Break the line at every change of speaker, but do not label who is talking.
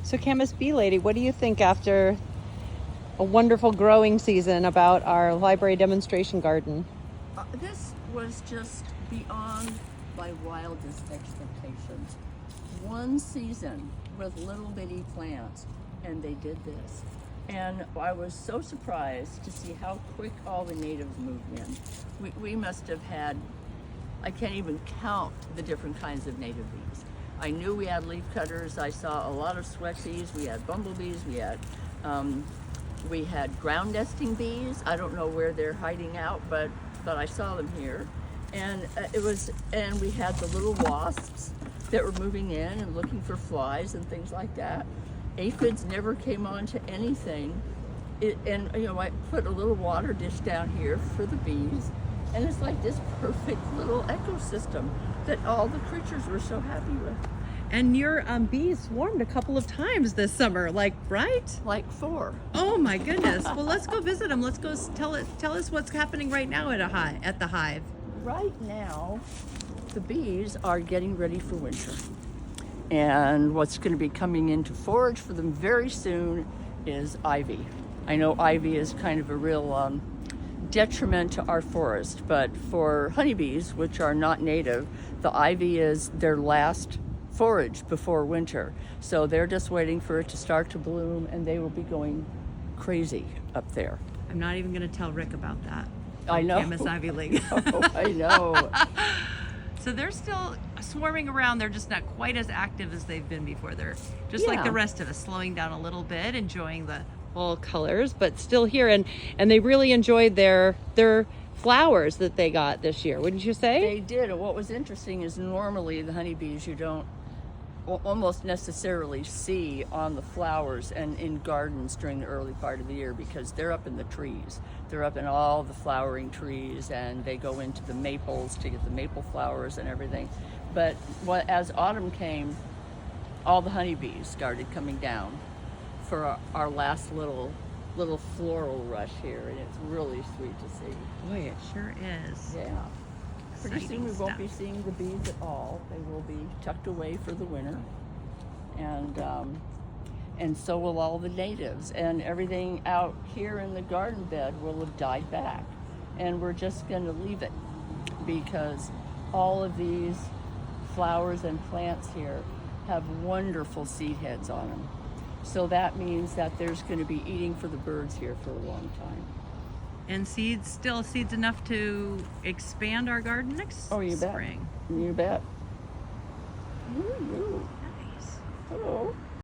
So Camas Bee Lady, what do you think after a wonderful growing season about our library demonstration garden?
This was just beyond my wildest expectations. One season with little bitty plants, and they did this. And I was so surprised to see how quick all the natives moved in. We must have had, I can't even count the different kinds of native bees. I knew we had leaf cutters. I saw a lot of sweat bees. We had bumblebees. We had ground nesting bees. I don't know where they're hiding out, but I saw them here. And we had the little wasps that were moving in and looking for flies and things like that. Aphids never came on to anything. I put a little water dish down here for the bees, and it's like this perfect little ecosystem that all the creatures were so happy with.
And your bees swarmed a couple of times this summer, right?
Like 4.
Oh my goodness! Well, let's go visit them. Let's go tell us what's happening right now at the hive.
Right now, the bees are getting ready for winter, and what's going to be coming in to forage for them very soon is ivy. I know ivy is kind of a real detriment to our forest, but for honeybees, which are not native, the ivy is their last forage before winter. So they're just waiting for it to start to bloom, and they will be going crazy up there.
I'm not even going to tell Rick about that.
I know.
Camas Ivy League.
I know.
So they're still swarming around. They're just not quite as active as they've been before. They're just like the rest of us, slowing down a little bit, enjoying the fall colors, but still here. And they really enjoyed their flowers that they got this year, wouldn't you say?
They did. And what was interesting is normally the honeybees you don't almost necessarily see on the flowers and in gardens during the early part of the year, because they're up in the trees. They're up in all the flowering trees, and they go into the maples to get the maple flowers and everything. But as autumn came, all the honeybees started coming down for our last little floral rush here, and it's really sweet to see.
Boy, it sure is.
Yeah. Pretty soon we won't be seeing the bees at all. They will be tucked away for the winter, and so will all the natives, and everything out here in the garden bed will have died back, and we're just going to leave it because all of these flowers and plants here have wonderful seed heads on them. So that means that there's going to be eating for the birds here for a long time.
And seeds enough to expand our garden next spring.
You bet. Ooh.